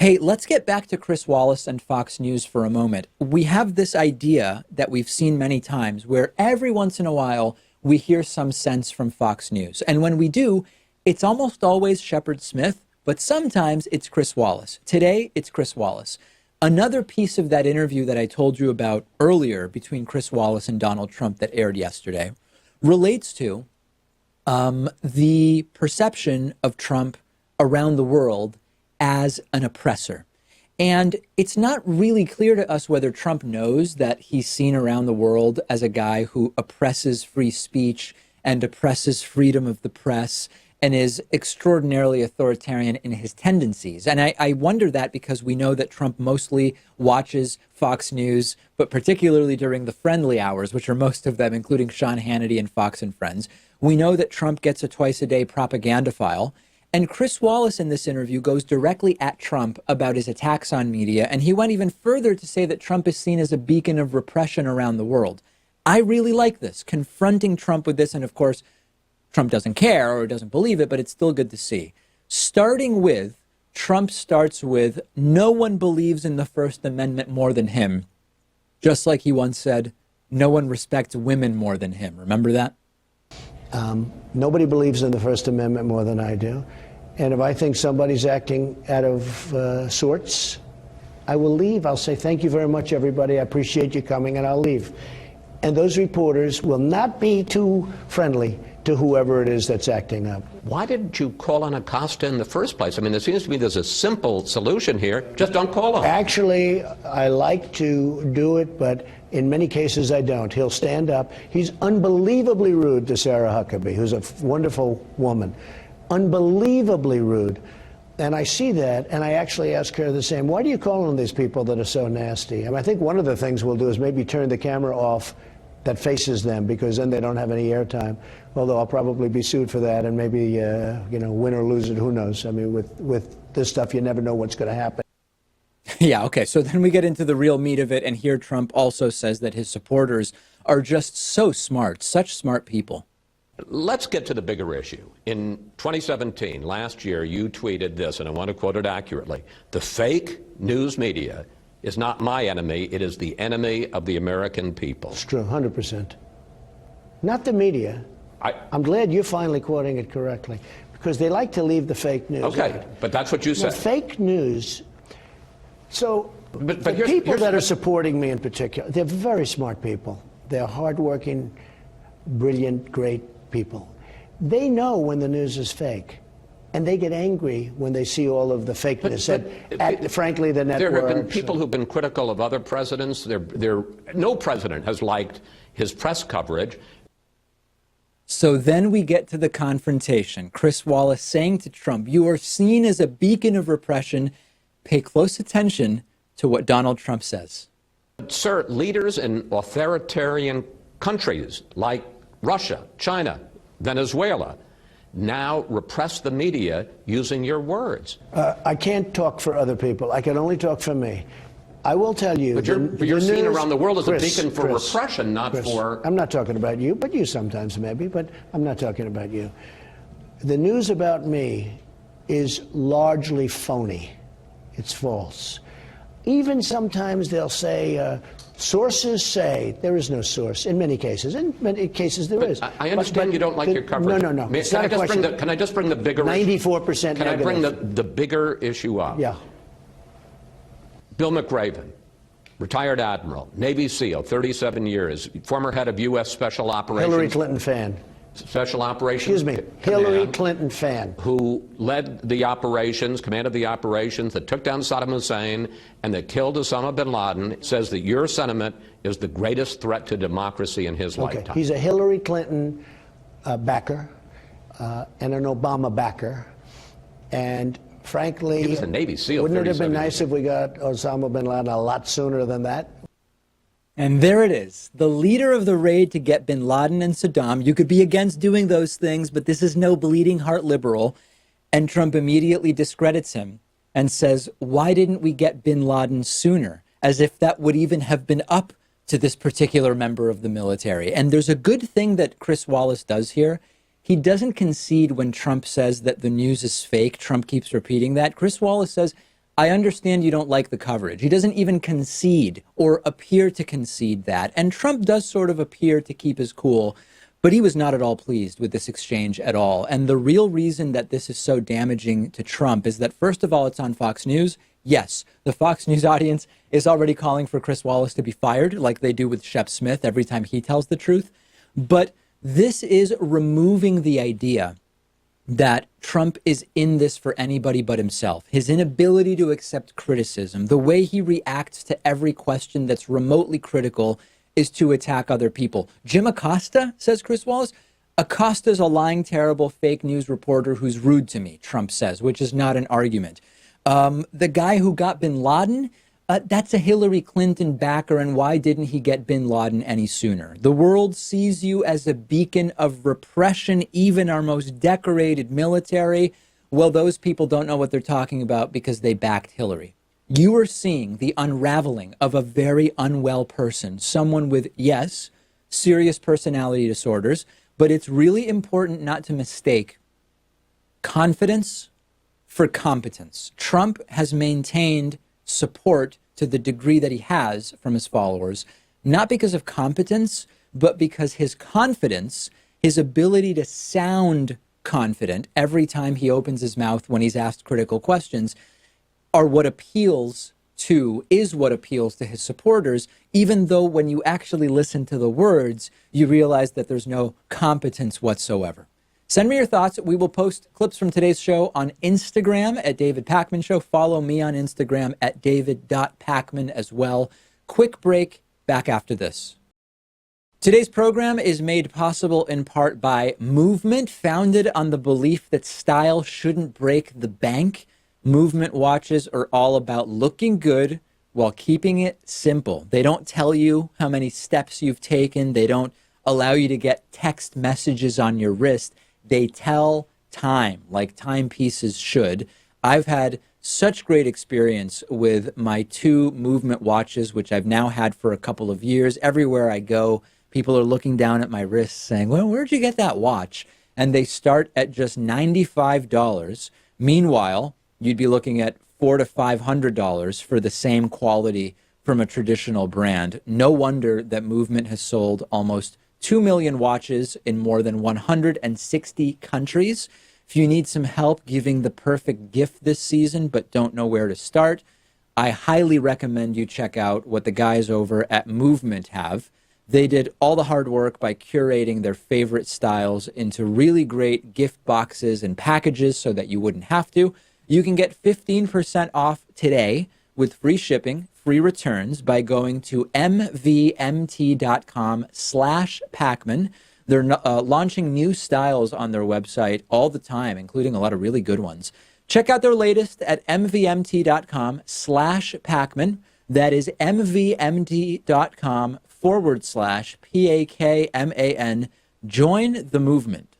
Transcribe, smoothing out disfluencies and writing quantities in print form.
Hey, let's get back to Chris Wallace and Fox News for a moment. We have this idea that we've seen many times where every once in a while we hear some sense from Fox News. And when we do, it's almost always Shepard Smith, but sometimes it's Chris Wallace. Today, it's Chris Wallace. Another piece of that interview that I told you about earlier between Chris Wallace and Donald Trump that aired yesterday relates to the perception of Trump around the world as an oppressor. And it's not really clear to us whether Trump knows that he's seen around the world as a guy who oppresses free speech and oppresses freedom of the press and is extraordinarily authoritarian in his tendencies. And I wonder that because we know that Trump mostly watches Fox News, but particularly during the friendly hours, which are most of them, including Sean Hannity and Fox and Friends. We know that Trump gets a twice-a-day propaganda file. And Chris Wallace in this interview goes directly at Trump about his attacks on media. And he went even further to say that Trump is seen as a beacon of repression around the world. I really like this, confronting Trump with this. And of course, Trump doesn't care or doesn't believe it, but it's still good to see. Starting with, Trump starts with, no one believes in the First Amendment more than him. Just like he once said, no one respects women more than him. Remember that? Nobody believes in the First Amendment more than I do. And if I think somebody's acting out of sorts, I will leave. I'll say, thank you very much, everybody. I appreciate you coming, and I'll leave. And those reporters will not be too friendly to whoever it is that's acting up. Why didn't you call on Acosta in the first place? I mean, there seems to me there's a simple solution here. Just don't call him. Actually, I like to do it, but in many cases I don't. He'll stand up. He's unbelievably rude to Sarah Huckabee, who's a wonderful woman. Unbelievably rude. And I see that, and I actually ask her the same. Why do you call on these people that are so nasty? I mean, I think one of the things we'll do is maybe turn the camera off that faces them, because then they don't have any airtime. Although I'll probably be sued for that, and maybe, you know, win or lose it, who knows? I mean, with this stuff, you never know what's going to happen. Yeah, okay. So then we get into the real meat of it. And here Trump also says that his supporters are just so smart, such smart people. Let's get to the bigger issue. In 2017, last year, you tweeted this, and I want to quote it accurately. The fake news media is not my enemy. It is the enemy of the American people. It's true, 100%. Not the media. I'm glad you're finally quoting it correctly, because they like to leave the fake news. Okay, out. but that's what you said. The fake news. So but the people that are supporting me in particular, they're very smart people. They're hardworking, brilliant, great people. They know when the news is fake. And they get angry when they see all of the fakeness. Frankly, the networks. There have been people who've been critical of other presidents. No president has liked his press coverage. So then we get to the confrontation. Chris Wallace saying to Trump, you are seen as a beacon of repression. Pay close attention to what Donald Trump says. Sir, leaders in authoritarian countries like Russia, China, Venezuela, now repress the media using your words. I can't talk for other people. I can only talk for me. I will tell you. But you're seen around the world as a beacon for repression, not for... I'm not talking about you, but you sometimes maybe, but I'm not talking about you. The news about me is largely phony. It's false. Even sometimes they'll say, sources say. There is no source in many cases. In many cases there is. I understand you don't like your coverage. No. Can I just bring the bigger 94% Can I bring the bigger issue up? Yeah. Bill McRaven, retired admiral, Navy SEAL, 37 years, former head of U.S. Special Operations. Hillary Clinton fan. Special Operations. Excuse me, Hillary Clinton fan. Who led the operations, commanded the operations that took down Saddam Hussein and that killed Osama bin Laden, says that your sentiment is the greatest threat to democracy in his lifetime. He's a Hillary Clinton backer and an Obama backer. And frankly, he was a Navy SEAL. Wouldn't it have been nice if we got Osama bin Laden a lot sooner than that? And there it is, the leader of the raid to get bin Laden and Saddam. You could be against doing those things, but this is no bleeding heart liberal. And Trump immediately discredits him and says, why didn't we get bin Laden sooner? As if that would even have been up to this particular member of the military. And there's a good thing that Chris Wallace does here. He doesn't concede when Trump says that the news is fake. Trump keeps repeating that. Chris Wallace says, I understand you don't like the coverage. He doesn't even concede or appear to concede that. And Trump does sort of appear to keep his cool, but he was not at all pleased with this exchange at all. And the real reason that this is so damaging to Trump is that, first of all, it's on Fox News. Yes, the Fox News audience is already calling for Chris Wallace to be fired, like they do with Shep Smith every time he tells the truth. But this is removing the idea that Trump is in this for anybody but himself. His inability to accept criticism, the way he reacts to every question that's remotely critical, is to attack other people. Jim Acosta, says Chris Wallace, Acosta's a lying, terrible fake news reporter who's rude to me, Trump says, which is not an argument. The guy who got bin Laden, that's a Hillary Clinton backer, and why didn't he get bin Laden any sooner? The world sees you as a beacon of repression, even our most decorated military. Well, those people don't know what they're talking about because they backed Hillary. You are seeing the unraveling of a very unwell person, someone with, yes, serious personality disorders, but it's really important not to mistake confidence for competence. Trump has maintained support to the degree that he has from his followers, not because of competence, but because his confidence, his ability to sound confident every time he opens his mouth when he's asked critical questions, is what appeals to his supporters, even though when you actually listen to the words, you realize that there's no competence whatsoever. Send me your thoughts. We will post clips from today's show on Instagram at David Pakman Show. Follow me on Instagram at david.pakman as well. Quick break, back after this. Today's program is made possible in part by Movement, founded on the belief that style shouldn't break the bank. Movement watches are all about looking good while keeping it simple. They don't tell you how many steps you've taken. They don't allow you to get text messages on your wrist. They tell time, like timepieces should. I've had such great experience with my two Movement watches, which I've now had for a couple of years. Everywhere I go, people are looking down at my wrists saying, well, where'd you get that watch? And they start at just $95. Meanwhile, you'd be looking at $400 to $500 for the same quality from a traditional brand. No wonder that Movement has sold almost 2 million watches in more than 160 countries. If you need some help giving the perfect gift this season but don't know where to start, I highly recommend you check out what the guys over at Movement have. They did all the hard work by curating their favorite styles into really great gift boxes and packages so that you wouldn't have to. You can get 15% off today with free shipping, free returns by going to mvmt.com/Pakman. They're launching new styles on their website all the time, including a lot of really good ones. Check out their latest at mvmt.com/Pakman. That is mvmt.com/PAKMAN. Join the movement.